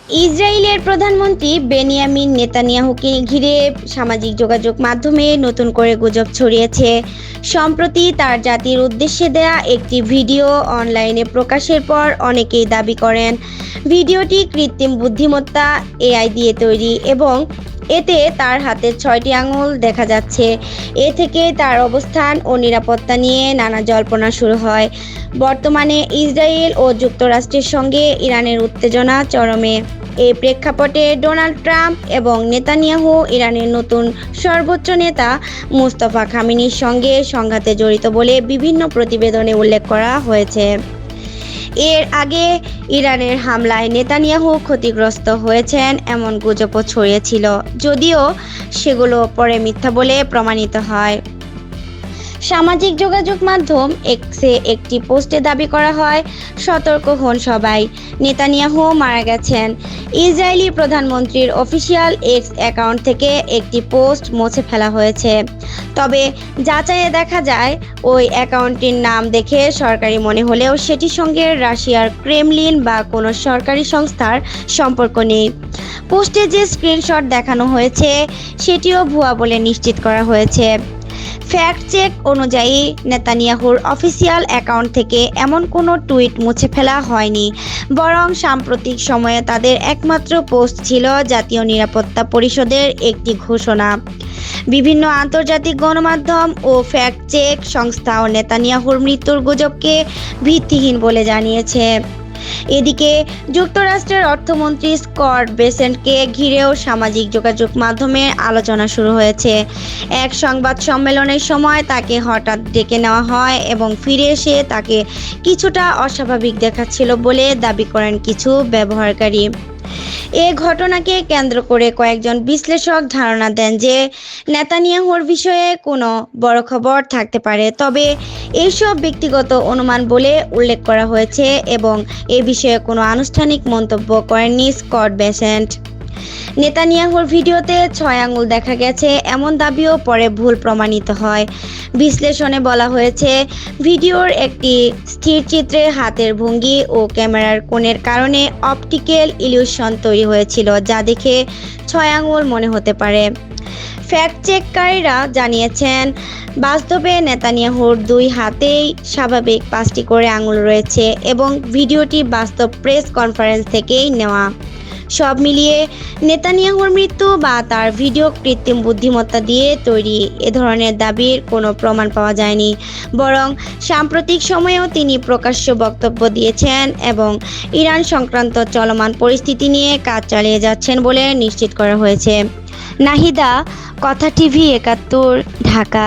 ইসরায়েলের প্রধানমন্ত্রী বেনিয়ামিন নেতানিয়াহুকে ঘিরে সামাজিক যোগাযোগ মাধ্যমে নতুন করে গুজব ছড়িয়েছে। সম্প্রতি তার জাতির উদ্দেশ্যে দেয়া একটি ভিডিও অনলাইনে প্রকাশের পর অনেকেই দাবি করেন ভিডিওটি কৃত্রিম বুদ্ধিমত্তা এআই দিয়ে তৈরি এবং এতে তার হাতের ৬টি আঙুল দেখা যাচ্ছে। এ থেকে তার অবস্থান ও নিরাপত্তা নিয়ে নানা জল্পনা শুরু হয়। বর্তমানে ইসরায়েল ও যুক্তরাষ্ট্রের সঙ্গে ইরানের উত্তেজনা চরমে। এই প্রেক্ষাপটে ডোনাল্ড ট্রাম্প এবং নেতানিয়াহু ইরানের নতুন সর্বোচ্চ নেতা মুস্তাফা খামেনির সঙ্গে সংঘাতে জড়িত বলে বিভিন্ন প্রতিবেদনে উল্লেখ করা হয়েছে। এর আগে ইরানের হামলায় নেতানিয়াহু ক্ষতিগ্রস্ত হয়েছেন এমন গুজবও ছড়িয়েছিল, যদিও সেগুলো পরে মিথ্যা বলে প্রমাণিত হয়। সামাজিক যোগাযোগ মাধ্যম এক্সে একটি পোস্টে দাবি করা হয়, সতর্ক হন সবাই, নেতানিয়াহু মারা গেছেন। ইসরায়েলি প্রধানমন্ত্রীর অফিসিয়াল এক্স অ্যাকাউন্ট থেকে একটি পোস্ট মুছে ফেলা হয়েছে। তবে যাচাইয়ে দেখা যায় ওই অ্যাকাউন্টটির নাম দেখে সরকারি মনে হলেও সেটির সঙ্গে রাশিয়ার ক্রেমলিন বা কোনো সরকারি সংস্থার সম্পর্ক নেই। পোস্টে যে স্ক্রিনশট দেখানো হয়েছে সেটিও ভুয়া বলে নিশ্চিত করা হয়েছে। ফ্যাক্ট চেক অনুযায়ী নেতানিয়াহুর অফিসিয়াল অ্যাকাউন্ট থেকে এমন কোনো টুইট মুছে ফেলা হয়নি, বরং সাম্প্রতিক সময়ে তাদের একমাত্র পোস্ট ছিল জাতীয় নিরাপত্তা পরিষদের একটি ঘোষণা। বিভিন্ন আন্তর্জাতিক গণমাধ্যম ও ফ্যাক্ট চেক সংস্থাও নেতানিয়াহুর মৃত্যুর গুজবকে ভিত্তিহীন বলে জানিয়েছে। এদিকে যুক্তরাষ্ট্রের অর্থমন্ত্রী স্কট বেসেন্টকে ঘিরেও সামাজিক যোগাযোগ মাধ্যমে আলোচনা শুরু হয়েছে। এক সংবাদ সম্মেলনের সময় তাকে হঠাৎ ডেকে নেওয়া হয় এবং ফিরে এসে তাকে কিছুটা অস্বাভাবিক দেখাচ্ছিল বলে দাবি করেন কিছু ব্যবহারকারী। এ ঘটনাকে কেন্দ্র করে কয়েকজন বিশ্লেষক ধারণা দেন যে নেতানিয়াহুর বিষয়ে কোনো বড় খবর থাকতে পারে, তবে এইসব ব্যক্তিগত অনুমান বলে উল্লেখ করা হয়েছে এবং এ বিষয়ে কোনো আনুষ্ঠানিক মন্তব্য করেননি স্কট বেসেন্ট। নেতানিয়াহুর ভিডিওতে ৬ আঙুল দেখা গেছে এমন দাবিও পরে ভুল প্রমাণিত হয়। বিশ্লেষণে বলা হয়েছে, ভিডিওর একটি স্থির চিত্রে হাতের ভঙ্গি ও ক্যামেরার কোণের কারণে অপটিক্যাল ইলিউশন তৈরি হয়েছিল, যা দেখে ৬ আঙুল মনে হতে পারে। ফ্যাক্ট চেককারীরা জানিয়েছেন, বাস্তবে নেতানিয়াহুর ২ হাতেই স্বাভাবিক ৫টি করে আঙুল রয়েছে এবং ভিডিওটি বাস্তব প্রেস কনফারেন্স থেকেই নেওয়া। সব মিলিয়ে নেতানিয়াহুর মৃত্যু বা তার ভিডিও কৃত্রিম বুদ্ধিমত্তা দিয়ে তৈরি এ ধরনের দাবির কোনো প্রমাণ পাওয়া যায়নি, বরং সাম্প্রতিক সময়েও তিনি প্রকাশ্য বক্তব্য দিয়েছেন এবং ইরান সংক্রান্ত চলমান পরিস্থিতি নিয়ে কাজ চালিয়ে যাচ্ছেন বলে নিশ্চিত করা হয়েছে। নাহিদা, কথা টিভি ৭১, ঢাকা।